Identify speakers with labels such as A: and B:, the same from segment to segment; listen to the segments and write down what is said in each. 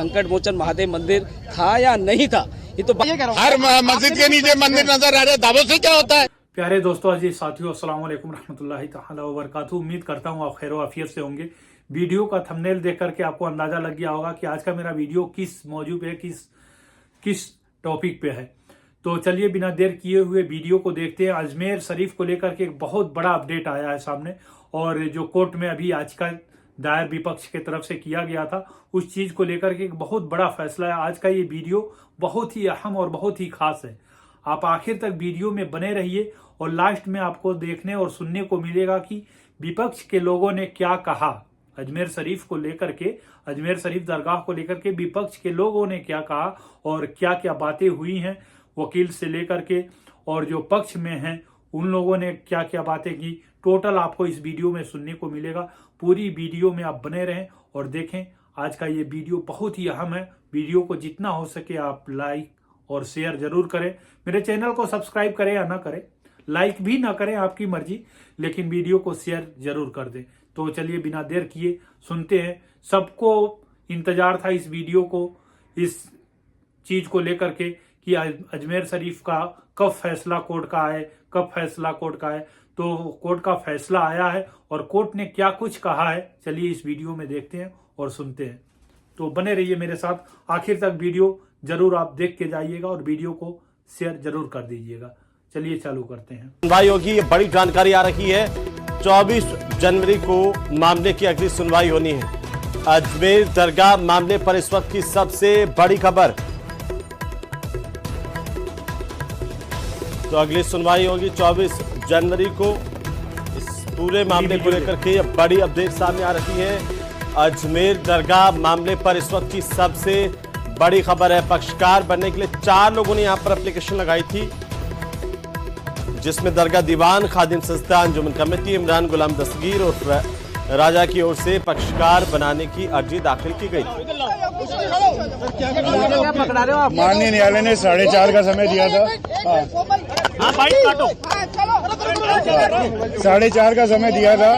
A: संकट मोचन महादेव मंदिर था या नहीं था, ये तो
B: हर मस्जिद के नीचे मंदिर नजर आ रहा है, दावों से क्या होता है।
C: प्यारे दोस्तों, अजीज साथियों, अस्सलाम वालेकुम रहमतुल्लाहि तआला व बरकातहू। उम्मीद करता हूँ आप खैर आफियत से होंगे। वीडियो का थंबनेल देख करके आपको अंदाजा लग गया होगा कि आज का मेरा वीडियो किस मौजू पे, किस टॉपिक पे है। तो चलिए बिना देर किए हुए वीडियो को देखते हैं। अजमेर शरीफ को लेकर के एक बहुत बड़ा अपडेट आया है सामने, और जो कोर्ट में अभी याचिका दायर विपक्ष के तरफ से किया गया था, उस चीज को लेकर के एक बहुत बड़ा फैसला है। आज का ये वीडियो बहुत ही अहम और बहुत ही खास है। आप आखिर तक वीडियो में बने रहिए और लास्ट में आपको देखने और सुनने को मिलेगा कि विपक्ष के लोगों ने क्या कहा। अजमेर शरीफ को लेकर के, अजमेर शरीफ दरगाह को लेकर के विपक्ष के लोगों ने क्या कहा और क्या क्या बातें हुई हैं वकील से लेकर के, और जो पक्ष में हैं उन लोगों ने क्या क्या बातें की। टोटल आपको इस वीडियो में सुनने को मिलेगा। पूरी वीडियो में आप बने रहें और देखें। आज का ये वीडियो बहुत ही अहम है। वीडियो को जितना हो सके आप लाइक और शेयर जरूर करें। मेरे चैनल को सब्सक्राइब करें या ना करें, लाइक भी ना करें, आपकी मर्जी, लेकिन वीडियो को शेयर जरूर कर दें। तो चलिए बिना देर किए सुनते हैं। सबको इंतजार था इस वीडियो को, इस चीज को लेकर के कि अजमेर शरीफ का कब फैसला कोर्ट का आए, कब फैसला कोर्ट का आए। तो कोर्ट का फैसला आया है और कोर्ट ने क्या कुछ कहा है, चलिए इस वीडियो में देखते हैं और सुनते हैं। तो बने रहिए मेरे साथ, आखिर तक वीडियो जरूर आप देख के जाइएगा और वीडियो को शेयर जरूर कर दीजिएगा। चलिए चालू करते हैं।
D: सुनवाई होगी, ये बड़ी जानकारी आ रही है। 24 जनवरी को मामले की अगली सुनवाई होनी है। अजमेर दरगाह मामले पर इस वक्त की सबसे बड़ी खबर। तो अगली सुनवाई होगी 24 जनवरी को। इस पूरे मामले को लेकर के बड़ी अपडेट सामने आ रही है। अजमेर दरगाह मामले पर इस वक्त की सबसे बड़ी खबर है। पक्षकार बनने के लिए 4 लोगों ने यहां पर एप्लीकेशन लगाई थी, जिसमें दरगाह दीवान, खादिम संस्था, अंजुमन कमेटी, इमरान गुलाम दस्तगीर और राजा की ओर से पक्षकार बनाने की अर्जी दाखिल की गई थी।
B: माननीय न्यायालय ने 4:30 का समय दिया था। 4:30 का समय दिया था।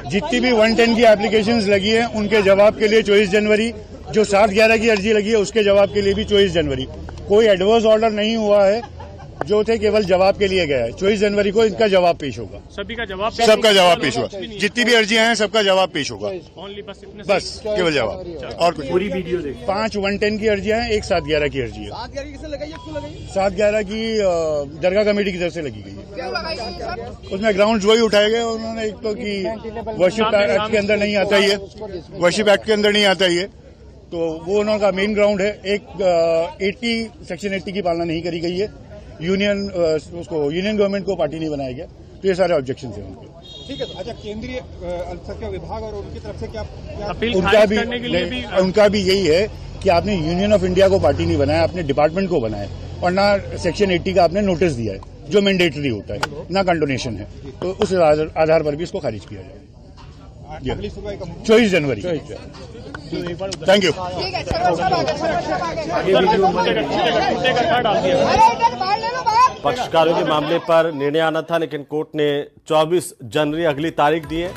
B: जितनी भी 110 की एप्लीकेशंस लगी हैं उनके जवाब के लिए 24 जनवरी, जो 7/11 की अर्जी लगी है उसके जवाब के लिए भी 24 जनवरी। कोई एडवर्स ऑर्डर नहीं हुआ है, जो थे केवल जवाब के लिए गया है। 24 जनवरी को इनका जवाब पेश होगा। सबका जवाब पेश होगा। जितनी भी अर्जियां हैं सबका जवाब पेश होगा। बस केवल जवाब और कुछ। पूरी वीडियो देखिए। 5 110 की अर्जियां हैं, एक 7/11 की अर्जी है। 7/11 की दरगाह कमेटी की तरफ से लगी गई है। उसमें ग्राउंड वही उठाए गए उन्होंने। एक तो कि वर्शिप एक्ट के अंदर नहीं आता ये, वर्शिप एक्ट के अंदर नहीं आता ये, तो वो उनका मेन ग्राउंड है। एक सेक्शन 80 की पालना नहीं करी गई है। यूनियन गवर्नमेंट को पार्टी नहीं बनाया गया। तो ये सारे ऑब्जेक्शन हैं उनके।
E: ठीक है। अच्छा, केंद्रीय अल्पसंख्यक विभाग और उनकी तरफ से क्या
B: उनका भी यही है कि आपने यूनियन ऑफ इंडिया को पार्टी नहीं बनाया, आपने डिपार्टमेंट को बनाया, और ना सेक्शन 80 का आपने नोटिस दिया है, जो मैंडेटरी होता है, ना कंडोनेशन है। तो उस आधार पर भी इसको खारिज किया जाए। 24 जनवरी। Thank you.
D: पक्षकारों के मामले पर निर्णय आना था, लेकिन कोर्ट ने 24 जनवरी अगली तारीख दी है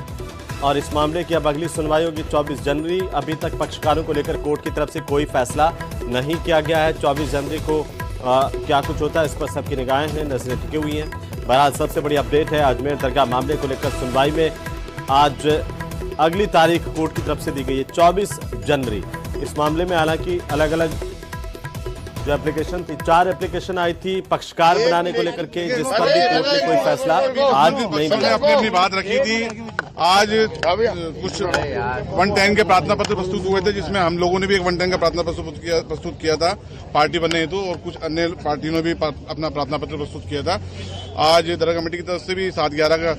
D: और इस मामले की अब अगली सुनवाई होगी 24 जनवरी। अभी तक पक्षकारों को लेकर कोर्ट की तरफ से कोई फैसला नहीं किया गया है। 24 जनवरी को क्या कुछ होता है इस पर सबकी निगाहें हैं, नजरें टिकी हुई हैं। बहरहाल सबसे बड़ी अपडेट है, अजमेर दरगाह मामले को लेकर सुनवाई में आज अगली तारीख कोर्ट की तरफ से दी गई है 24 जनवरी। इस मामले में हालांकि अलग अलग जो एप्लीकेशन थी, 4 एप्लीकेशन आई थी पक्षकार बनाने को लेकर के, जिस पर भी कोर्ट ने कोई फैसला आज नहीं मिला।
B: अपनी बात रखी थी। आज कुछ 110 के प्रार्थना पत्र प्रस्तुत हुए थे, जिसमें हम लोगों ने भी एक 110 का प्रार्थना पत्र प्रस्तुत किया था पार्टी बनने हेतु, और कुछ अन्य पार्टियों ने भी अपना प्रार्थना पत्र प्रस्तुत किया था। आज दरगाह कमेटी की तरफ से भी 7/11 का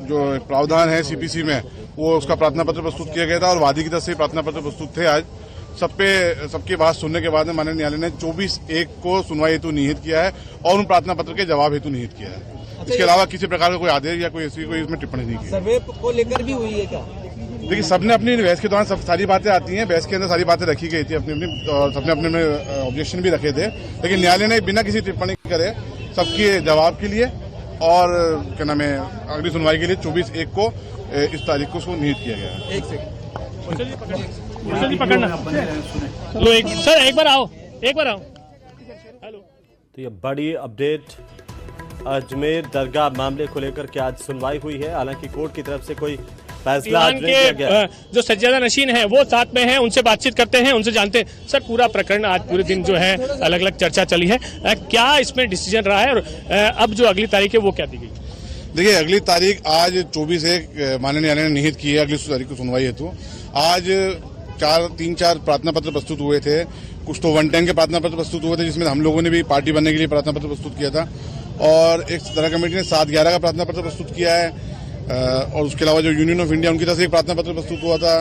B: जो प्रावधान है सीपीसी में, वो उसका प्रार्थना पत्र प्रस्तुत किया गया था, और वादी की तरफ से प्रार्थना पत्र प्रस्तुत थे। आज सबकी बात सुनने के बाद में माननीय न्यायालय ने 24/1 को सुनवाई हेतु निहित किया है और उन प्रार्थना पत्र के जवाब हेतु निहित किया है। इसके अलावा किसी प्रकार का कोई आदेश या कोई इसमें टिप्पणी नहीं की।
A: सर्वे को लेकर भी हुई है क्या?
B: देखिए, सबने अपनी बहस के दौरान सब सारी बातें आती हैं, बहस के अंदर सारी बातें रखी गई थी अपनी, और सबने अपने ऑब्जेक्शन भी रखे थे, लेकिन न्यायालय ने बिना किसी टिप्पणी करे सबके जवाब के लिए और क्या नाम है अगली सुनवाई के लिए 24/1 को इस तारीख को उसको निहित किया गया है।
C: पकड़ना लो एक सर एक बार आओ हेलो।
D: तो ये बड़ी अपडेट अजमेर दरगाह मामले को लेकर के आज सुनवाई हुई है। हालांकि कोर्ट की तरफ से कोई फैसला आज नहीं किया गया।
C: जो सज्जादा नशीन है वो साथ में है, उनसे बातचीत करते हैं, उनसे जानते हैं। सर पूरा प्रकरण आज पूरे दिन जो है अलग अलग चर्चा चली है, क्या इसमें डिसीजन रहा है और अब जो अगली तारीख है वो क्या दी गई?
F: देखिए अगली तारीख आज 24/1 माननीय न्यायालय ने निहित की है अगली तारीख को सुनवाई हेतु। आज 3-4 प्रार्थना पत्र प्रस्तुत हुए थे, कुछ तो 110 के प्रार्थना पत्र प्रस्तुत हुए थे जिसमें हम लोगों ने भी पार्टी बनने के लिए प्रार्थना पत्र प्रस्तुत किया था, और एक दरगाह कमेटी ने 7/11 का प्रार्थना पत्र प्रस्तुत किया है, और उसके अलावा जो यूनियन ऑफ इंडिया उनकी तरफ से एक प्रार्थना पत्र प्रस्तुत हुआ था,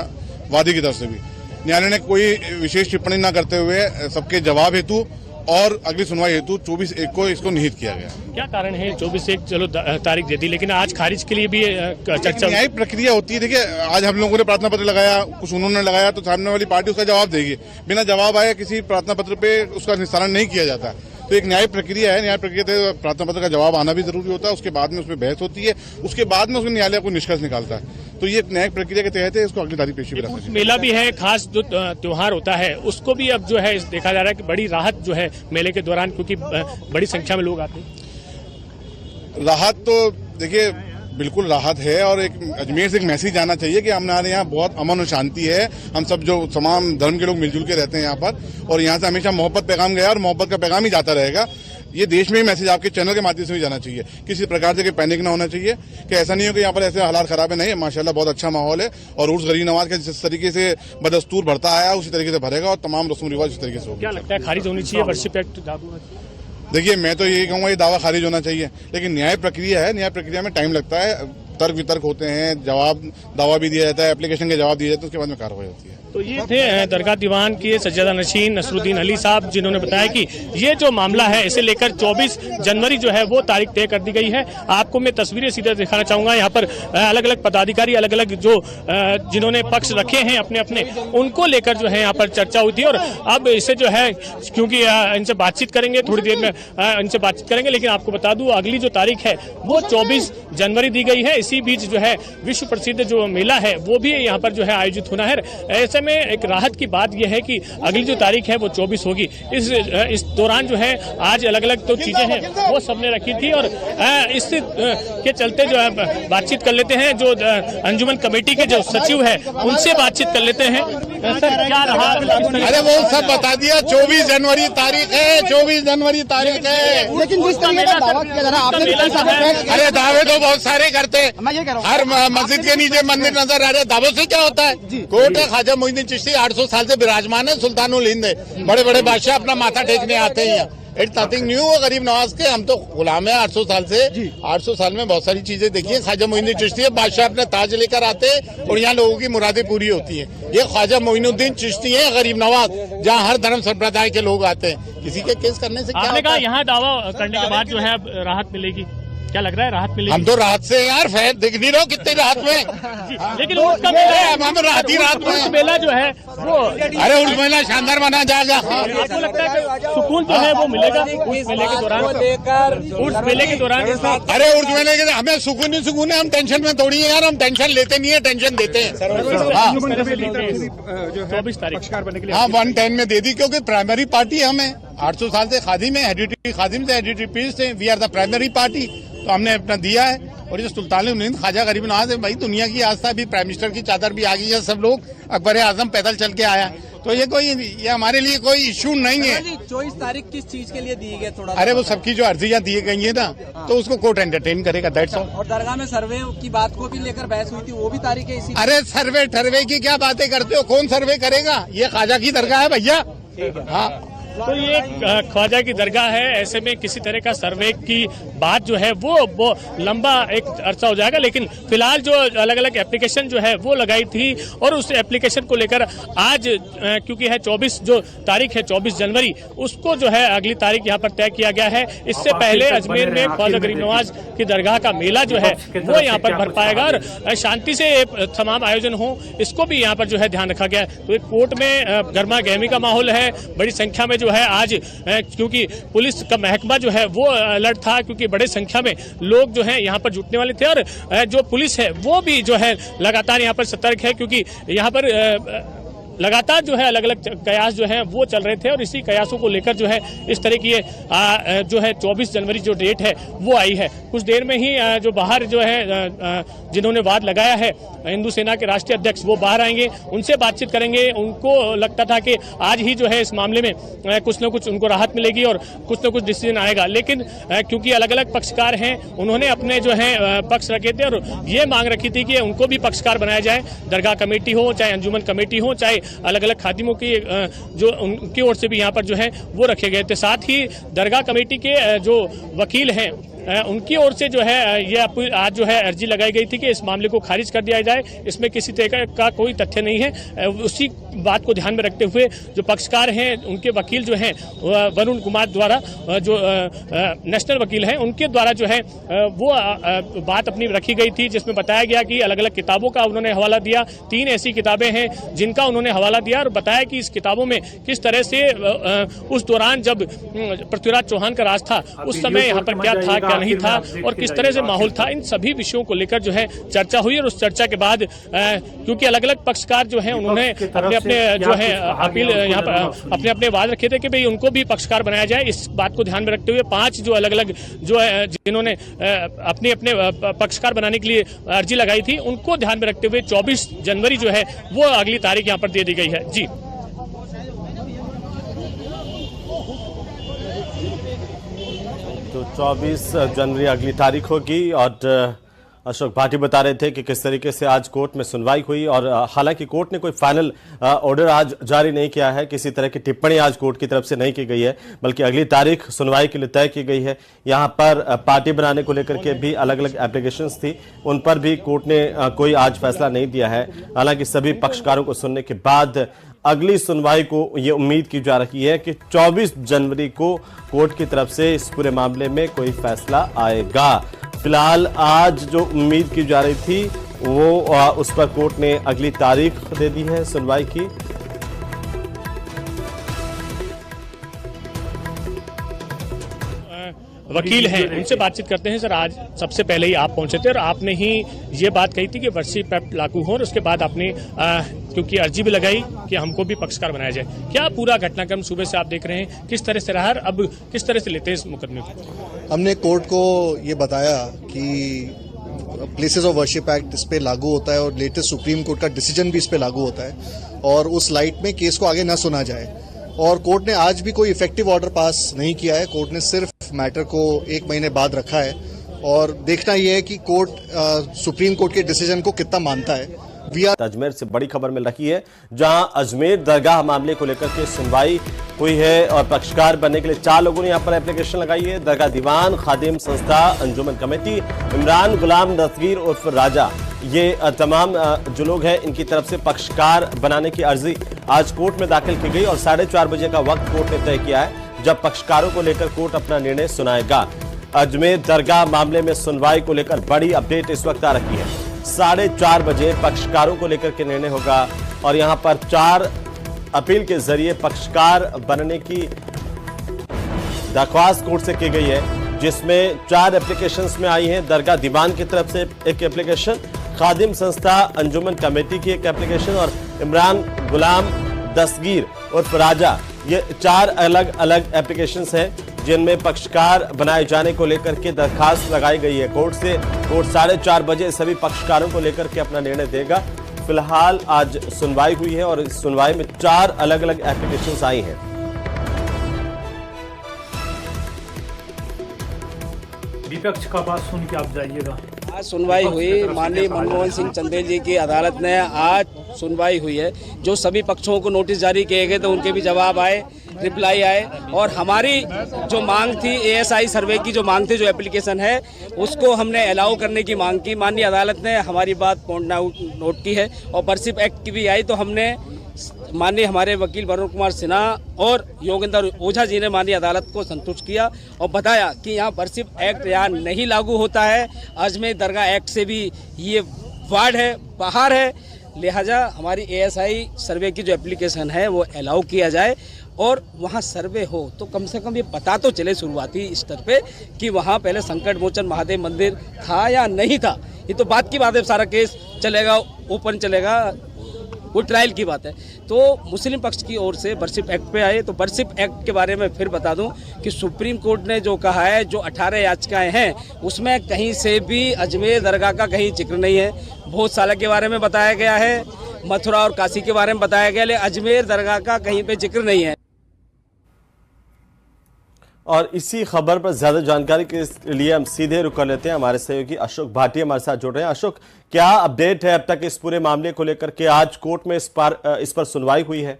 F: वादी की तरफ से भी। न्यायालय ने कोई विशेष टिप्पणी न करते हुए सबके जवाब हेतु और अगली सुनवाई हेतु 24/1 को इसको निहित किया गया।
C: क्या कारण है 24/1 चलो तारीख दे दी, लेकिन आज खारिज के लिए भी चर्चा
F: न्यायिक प्रक्रिया होती है। देखिए आज हम लोगों ने प्रार्थना पत्र लगाया, कुछ उन्होंने लगाया, तो सामने वाली पार्टी उसका जवाब देगी। बिना जवाब आए किसी प्रार्थना पत्र पे उसका निस्तारण नहीं किया जाता। तो एक न्यायिक प्रक्रिया है, न्याय प्रक्रिया से प्रार्थना पत्र का जवाब आना भी जरूरी होता है, उसके बाद में उसमें बहस होती है, उसके बाद में उसमें न्यायालय को निष्कर्ष निकालता है। तो ये न्यायिक प्रक्रिया के तहत है, इसको अगली तारीख पेशी भी रखना चाहिए।
C: मेला भी है, खास जो त्योहार होता है उसको भी अब जो है देखा जा रहा है कि बड़ी राहत जो है मेले के दौरान, क्योंकि बड़ी संख्या में लोग आते हैं।
F: राहत तो देखिए बिल्कुल राहत है, और एक अजमेर से एक मैसेज आना चाहिए कि हमारे यहाँ बहुत अमन और शांति है। हम सब जो तमाम धर्म के लोग मिलजुल के रहते हैं यहाँ पर, और यहाँ से हमेशा मोहब्बत पैगाम गया और मोहब्बत का पैगाम ही जाता रहेगा। ये देश में ही मैसेज आपके चैनल के माध्यम से भी जाना चाहिए। किसी प्रकार से कोई पैनिक ना होना चाहिए कि ऐसा नहीं हो कि यहाँ पर ऐसे हालात खराब है। नहीं, माशाल्लाह बहुत अच्छा माहौल है, और उर्स गरीब नवाज का जिस तरीके से बदस्तूर भरता आया उसी तरीके से भरेगा, और तमाम रस्म रिवाज उस तरीके से होगा।
C: क्या लगता है खारिज होनी चाहिए वर्शिप एक्ट?
F: देखिए मैं तो यही कहूँगा ये दावा खारिज होना चाहिए, लेकिन न्याय प्रक्रिया है, न्याय प्रक्रिया में टाइम लगता है, तर्क वितर्क होते हैं, दावा भी दिया जाता है, एप्लीकेशन के जवाब दिए जाते हैं, उसके बाद में कार्रवाई होती है।
C: तो ये थे दरगाह दीवान के सज्जादा नशीन नसरुद्दीन अली साहब, जिन्होंने बताया कि ये जो मामला है इसे लेकर 24 जनवरी जो है वो तारीख तय कर दी गई है। आपको मैं तस्वीरें सीधे दिखाना चाहूंगा। यहाँ पर अलग अलग पदाधिकारी, अलग अलग जो जिन्होंने पक्ष रखे हैं अपने अपने, उनको लेकर जो है यहाँ पर चर्चा हुई थी, और अब इसे जो है क्योंकि इनसे बातचीत करेंगे, थोड़ी देर में इनसे बातचीत करेंगे, लेकिन आपको बता दूं अगली जो तारीख है वो 24 जनवरी दी गई है। इसी बीच जो है विश्व प्रसिद्ध जो मेला है वो भी यहाँ पर जो है आयोजित होना है। ऐसे में एक राहत की बात यह है कि अगली जो तारीख है वो 24 होगी। इस दौरान जो है आज अलग अलग तो चीजें हैं वो सबने रखी थी, और इस के चलते जो है बातचीत कर लेते हैं। जो अंजुमन कमेटी के जो सचिव है उनसे बातचीत कर लेते हैं। सर क्या रहा?
F: अरे वो सब बता दिया, 24 जनवरी तारीख है, 24 जनवरी तारीख है।
G: लेकिन जिस तरीके का दावा किया जा रहा है, आपने
F: अरे दावे तो बहुत सारे करते हैं, हर मस्जिद के नीचे मंदिर नजर आ रहे हैं, दावों से क्या होता है? कोर्ट है, ख्वाजा मोइनुद्दीन चिश्ती 800 साल से विराजमान है, सुल्तानुल हिंद है, बड़े बड़े बादशाह अपना माथा टेकने आते हैं। It's nothing new. गरीब नवाज के हम तो गुलाम है 800 साल से। 800 साल में बहुत सारी चीजें देखी है। ख्वाजा मोइनुद्दीन चिश्ती है, बादशाह अपने ताज लेकर आते हैं और यहाँ लोगों की मुरादें पूरी होती है। ये ख्वाजा मोइनुद्दीन चिश्ती है, गरीब नवाज, जहाँ हर धर्म संप्रदाय के लोग आते हैं। किसी के केस करने से क्या होता है?
C: यहाँ दावा करने के बाद जो है राहत मिलेगी, क्या लग रहा है राहत मिलेगी?
F: हम तो राहत से यार, फैर दिख नहीं रहा कितनी राहत में,
C: लेकिन उसका मेला
F: हम रात ही रात में
C: मेला जो है वो,
F: अरे उस मेला शानदार बना जाएगा।
C: आपको लगता है कि सुकून जो है वो मिलेगा उस मेले के दौरान? उस मेले के दौरान
F: अरे उस मेले के हमें सुकून ही सुकून है, हम टेंशन में थोड़ी है यार, हम टेंशन लेते नहीं है, टेंशन देते हैं।
C: 24 तारीख
F: हाँ 110 में दे दी, क्योंकि प्राइमरी पार्टी हमें 800 साल से खादिम है, हेरिडिटरी खादिम से हेरिडिटरी पीस थे, we are the primary party, तो हमने अपना दिया है। और ये सुल्तानुल हिंद ख्वाजा गरीब नवाज है, भाई दुनिया की आस्था, भी प्राइम मिनिस्टर की चादर भी आ गई है, सब लोग, अकबर आजम पैदल चल के आया, तो ये हमारे लिए कोई इश्यू नहीं है।
A: 24 तारीख किस चीज के लिए दी गई? थोड़ा
F: अरे वो सबकी जो अर्जियां दी गई है ना, तो उसको कोर्ट एंटरटेन करेगा, दैट्स ऑल।
A: और दरगाह में सर्वे की बात को भी लेकर बहस हुई थी, वो भी तारीख है इसी?
F: अरे सर्वे की क्या बातें करते हो, कौन सर्वे करेगा? ये ख्वाजा की दरगाह है भैया। हाँ
C: तो ये ख्वाजा की दरगाह है, ऐसे में किसी तरह का सर्वे की बात जो है वो लंबा एक अरसा हो जाएगा। लेकिन फिलहाल जो अलग अलग एप्लीकेशन जो है वो लगाई थी, और उस एप्लीकेशन को लेकर आज क्योंकि है 24 जो तारीख है 24 जनवरी, उसको जो है अगली तारीख यहाँ पर तय किया गया है। इससे पहले अजमेर में ख्वाजा गरीब नवाज की दरगाह का मेला जो है वो यहाँ पर भर पाएगा, और शांति से तमाम आयोजन हो, इसको भी यहाँ पर जो है ध्यान रखा गया है। तो एक कोर्ट में गर्मा गर्मी का माहौल है, बड़ी संख्या में जो है आज, क्योंकि पुलिस का महकमा जो है वो अलर्ट था, क्योंकि बड़े संख्या में लोग जो है यहाँ पर जुटने वाले थे, और जो पुलिस है वो भी जो है लगातार यहाँ पर सतर्क है, क्योंकि यहाँ पर
H: लगातार जो है अलग अलग कयास जो है वो चल रहे थे और इसी कयासों को लेकर जो है इस तरह की जो है 24 जनवरी जो डेट है वो आई है। कुछ देर में ही जो बाहर जो है जिन्होंने वाद लगाया है हिंदू सेना के राष्ट्रीय अध्यक्ष वो बाहर आएंगे, उनसे बातचीत करेंगे। उनको लगता था कि आज ही जो है इस मामले में कुछ न कुछ उनको राहत मिलेगी और कुछ न कुछ डिसीजन आएगा, लेकिन क्योंकि अलग अलग पक्षकार हैं उन्होंने अपने जो है पक्ष रखे थे और ये मांग रखी थी कि उनको भी पक्षकार बनाया जाए। दरगाह कमेटी हो चाहे अंजुमन कमेटी हो चाहे अलग अलग खादिमों की जो उनकी ओर से भी यहाँ पर जो है वो रखे गए थे। साथ ही दरगाह कमेटी के जो वकील हैं उनकी ओर से जो है ये आज जो है अर्जी लगाई गई थी कि इस मामले को खारिज कर दिया जाए, इसमें किसी तरह का कोई तथ्य नहीं है। उसी बात को ध्यान में रखते हुए जो पक्षकार हैं उनके वकील जो हैं वरुण कुमार द्वारा जो नेशनल वकील हैं उनके द्वारा जो है वो बात अपनी रखी गई थी, जिसमें बताया गया कि अलग अलग किताबों का उन्होंने हवाला दिया। 3 ऐसी किताबें हैं जिनका उन्होंने हवाला दिया और बताया कि इस किताबों में किस तरह से उस दौरान जब पृथ्वीराज चौहान का राज था उस समय यहाँ पर क्या था क्या नहीं था और किस तरह से माहौल था, इन सभी विषयों को लेकर जो है चर्चा हुई। और उस चर्चा के बाद क्योंकि अलग अलग पक्षकार जो हैं उन्होंने अपने जो है अपील यहाँ पर अपने अपने वाद रखे थे कि भाई उनको भी पक्षकार बनाया जाए। इस बात को ध्यान में रखते हुए 5 जो अलग अलग जो है जिन्होंने अपने अपने पक्षकार बनाने के लिए अर्जी लगाई थी उनको ध्यान में रखते हुए 24 जनवरी जो है वो अगली तारीख यहाँ पर दे दी गई है। जी
D: तो 24 जनवरी अगली तारीख होगी और अशोक भाटी बता रहे थे कि किस तरीके से आज कोर्ट में सुनवाई हुई और हालांकि कोर्ट ने कोई फाइनल ऑर्डर आज जारी नहीं किया है, किसी तरह की टिप्पणी आज कोर्ट की तरफ से नहीं की गई है, बल्कि अगली तारीख सुनवाई के लिए तय की गई है। यहां पर पार्टी बनाने को लेकर के भी अलग अलग एप्लीकेशंस थी, उन पर भी कोर्ट ने कोई आज फैसला नहीं दिया है। हालांकि सभी पक्षकारों को सुनने के बाद अगली सुनवाई को ये उम्मीद की जा रही है कि 24 जनवरी को कोर्ट की तरफ से इस पूरे मामले में कोई फैसला आएगा। फिलहाल आज जो उम्मीद की जा रही थी वो उस पर कोर्ट ने अगली तारीख दे दी है सुनवाई की।
H: वकील हैं उनसे बातचीत करते हैं। सर आज सबसे पहले ही आप पहुंचे थे और आपने ही ये बात कही थी कि वर्षिप एक्ट लागू हो और उसके बाद आपने क्योंकि अर्जी भी लगाई कि हमको भी पक्षकार बनाया जाए। क्या पूरा घटनाक्रम सुबह से आप देख रहे हैं किस तरह से रहा, अब किस तरह से लेते हैं इस मुकदमे को?
I: हमने कोर्ट को ये बताया कि प्लेसेस ऑफ वर्शिप एक्ट इस पे लागू होता है और लेटेस्ट सुप्रीम कोर्ट का डिसीजन भी इस पे लागू होता है और उस लाइट में केस को आगे न सुना जाए। और कोर्ट ने आज भी कोई इफेक्टिव ऑर्डर पास नहीं किया है। कोर्ट ने सिर्फ मैटर को 1 महीने बाद रखा है और देखना यह है कि कोर्ट सुप्रीम कोर्ट के डिसीजन को कितना मानता है।
D: अजमेर से बड़ी खबर मिल रही है जहां अजमेर दरगाह मामले को लेकर के सुनवाई हुई है और पक्षकार बनने के लिए 4 लोगों ने यहां पर एप्लीकेशन लगाई है। दरगाह दीवान, खादिम संस्था, अंजुमन कमेटी, इमरान गुलाम दस्तगीर उर्फ राजा, ये तमाम जो लोग हैं इनकी तरफ से पक्षकार बनाने की अर्जी आज कोर्ट में दाखिल की गई और 4:30 बजे का वक्त कोर्ट ने तय किया है जब पक्षकारों को लेकर कोर्ट अपना निर्णय सुनाएगा। अजमेर दरगाह मामले में सुनवाई को लेकर बड़ी अपडेट इस वक्त आ रही है। 4:30 बजे पक्षकारों को लेकर के निर्णय होगा और यहां पर 4 अपील के जरिए पक्षकार बनने की दरख्वास्त कोर्ट से की गई है, जिसमें 4 एप्लीकेशंस में आई हैं। दरगाह दीवान की तरफ से एक एप्लीकेशन, खादिम संस्था अंजुमन कमेटी की एक एप्लीकेशन और इमरान गुलाम दस्तगीर उर्फ राजा, ये 4 अलग अलग एप्लीकेशंस हैं जिनमें पक्षकार बनाए जाने को लेकर के दरखास्त लगाई गई है कोर्ट से। कोर्ट 4:30 बजे सभी पक्षकारों को लेकर के अपना निर्णय देगा। फिलहाल आज सुनवाई हुई है और इस सुनवाई में 4 अलग अलग एप्लीकेशंस आई हैं।
C: विपक्ष का बात सुन के आप जाइएगा।
A: आज सुनवाई हुई, माननीय मनमोहन सिंह चंदेल जी की अदालत ने आज सुनवाई हुई है। जो सभी पक्षों को नोटिस जारी किए गए थे उनके भी जवाब आए, रिप्लाई आए और हमारी जो मांग थी ASI सर्वे की जो मांग थी, जो एप्लीकेशन है उसको हमने अलाउ करने की मांग की। माननीय अदालत ने हमारी बात पॉइंट आउट नोट की है और वर्शिप एक्ट की भी आई तो हमने माननीय हमारे वकील वरुण कुमार सिन्हा और योगेंद्र ओझा जी ने माननीय अदालत को संतुष्ट किया और बताया कि यहाँ वर्शिप एक्ट यहाँ नहीं लागू होता है। अजमेर दरगाह एक्ट से भी ये वार्ड है, बाहर है, लिहाजा हमारी ASI सर्वे की जो एप्लीकेशन है वो अलाउ किया जाए और वहाँ सर्वे हो तो कम से कम ये पता तो चले शुरुआती स्तर पे कि वहाँ पहले संकट मोचन महादेव मंदिर था या नहीं था। ये तो बात की बात है, सारा केस चलेगा, ओपन चलेगा, वो ट्रायल की बात है। तो मुस्लिम पक्ष की ओर से वर्शिप एक्ट पे आए, तो वर्शिप एक्ट के बारे में फिर बता दूं कि सुप्रीम कोर्ट ने जो कहा है, जो 18 याचिकाएं हैं उसमें कहीं से भी अजमेर दरगाह का कहीं जिक्र नहीं है। भोजशाला के बारे में बताया गया है, मथुरा और काशी के बारे में बताया गया, लेकिन अजमेर दरगाह का कहीं पे जिक्र नहीं है।
D: और इसी खबर पर ज्यादा जानकारी के लिए हम सीधे रुक कर लेते हैं। हमारे सहयोगी अशोक भाटिया हमारे साथ जुड़ रहे हैं। अशोक, क्या अपडेट है अब तक इस पूरे मामले को लेकर के? आज कोर्ट में इस पर सुनवाई हुई है?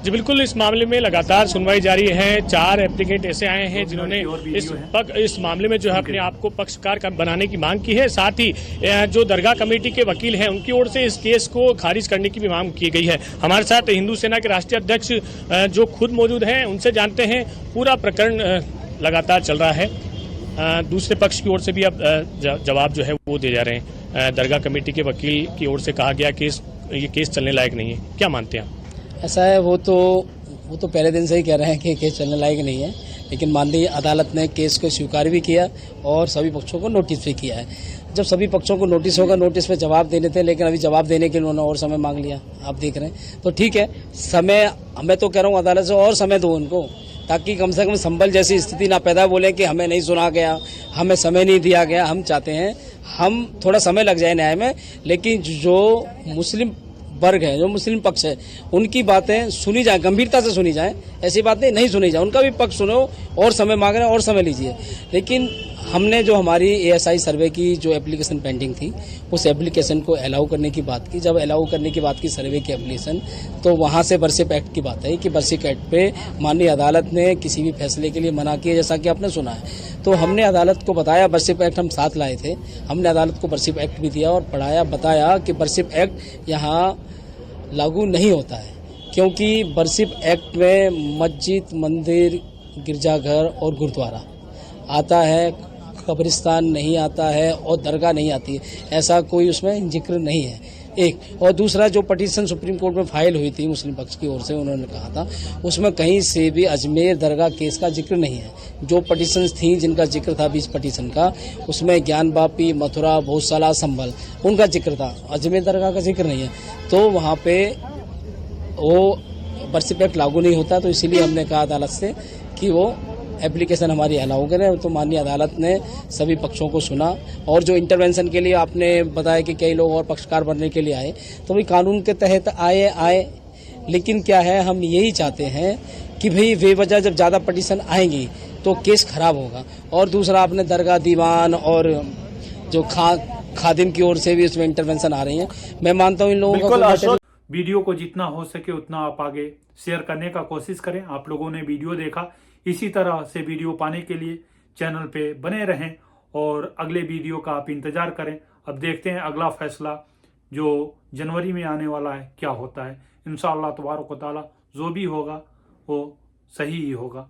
H: जी बिल्कुल, इस मामले में लगातार सुनवाई जारी है। 4 एप्लीकेंट ऐसे आए हैं जिन्होंने इस मामले में जो है अपने आप को पक्षकार बनाने की मांग की है। साथ ही जो दरगाह कमेटी के वकील हैं उनकी ओर से इस केस को खारिज करने की भी मांग की गई है। हमारे साथ हिंदू सेना के राष्ट्रीय अध्यक्ष जो खुद मौजूद हैं, उनसे जानते हैं पूरा प्रकरण लगातार चल रहा है। दूसरे पक्ष की ओर से भी अब जवाब जो है वो दे जा रहे हैं। दरगाह कमेटी के वकील की ओर से कहा गया कि ये केस चलने लायक नहीं है। क्या मानते हैं आप?
A: ऐसा है, वो तो पहले दिन से ही कह रहे हैं कि केस चलने लायक नहीं है, लेकिन माननीय अदालत ने केस को स्वीकार भी किया और सभी पक्षों को नोटिस भी किया है। जब सभी पक्षों को नोटिस होगा, नोटिस पे जवाब देने थे, लेकिन अभी जवाब देने के लिए उन्होंने और समय मांग लिया, आप देख रहे हैं। तो ठीक है, समय मैं तो कह रहा हूँ अदालत से और समय दो उनको, ताकि कम से कम संभल जैसी स्थिति ना पैदा बोले कि हमें नहीं सुना गया, हमें समय नहीं दिया गया। हम चाहते हैं हम थोड़ा समय लग जाए न्याय में, लेकिन जो मुस्लिम वर्ग है, जो मुस्लिम पक्ष है, उनकी बातें सुनी जाए, गंभीरता से सुनी जाए। ऐसी बातें नहीं सुनी जाए, उनका भी पक्ष सुनो। और समय मांग रहे हैं और समय लीजिए। लेकिन हमने जो हमारी ASI सर्वे की जो एप्लीकेशन पेंडिंग थी, उस एप्लीकेशन को अलाउ करने की बात की। जब अलाउ करने की बात की सर्वे की एप्लीकेशन, तो वहाँ से वर्शिप एक्ट की बात है कि वर्शिप एक्ट पे माननीय अदालत ने किसी भी फैसले के लिए मना किया, जैसा कि आपने सुना है। तो हमने अदालत को बताया, वर्शिप एक्ट हम साथ लाए थे, हमने अदालत को वर्शिप एक्ट भी दिया और पढ़ाया, बताया कि वर्शिप एक्ट यहाँ लागू नहीं होता है, क्योंकि वर्शिप एक्ट में मस्जिद, मंदिर, गिरजाघर और गुरुद्वारा आता है, कब्रिस्तान नहीं आता है और दरगाह नहीं आती है। ऐसा कोई उसमें जिक्र नहीं है, एक। और दूसरा, जो पटिशन सुप्रीम कोर्ट में फाइल हुई थी मुस्लिम पक्ष की ओर से, उन्होंने कहा था उसमें कहीं से भी अजमेर दरगाह केस का जिक्र नहीं है। जो पटिशन्स थी जिनका जिक्र था 20 पटिशन का, उसमें ज्ञान वापी, मथुरा, भोजशाला, संभल, उनका जिक्र था, अजमेर दरगाह का जिक्र नहीं है। तो वहाँ पे वो वर्शिप एक्ट लागू नहीं होता। तो इसीलिए हमने कहा अदालत से कि वो एप्लीकेशन हमारी अलाउ करें। तो माननीय अदालत ने सभी पक्षों को सुना और जो इंटरवेंशन के लिए आपने बताया कि कई लोग और पक्षकार बनने के लिए आए, तो भाई कानून के तहत आए, लेकिन क्या है, हम यही चाहते हैं कि भाई बेवजह जब ज़्यादा पटिशन आएंगी तो केस खराब होगा। और दूसरा, आपने दरगाह दीवान और जो खादिम की ओर से भी इसमें इंटरवेंशन आ रही है। मैं मानता हूँ इन लोगों का
C: वीडियो को जितना हो सके उतना आप आगे शेयर करने का कोशिश करें। आप लोगों ने वीडियो देखा, इसी तरह से वीडियो पाने के लिए चैनल पे बने रहें और अगले वीडियो का आप इंतजार करें। अब देखते हैं अगला फैसला जो जनवरी में आने वाला है क्या होता है। इंशाअल्लाह तबारक व तआला जो भी होगा वो सही ही होगा।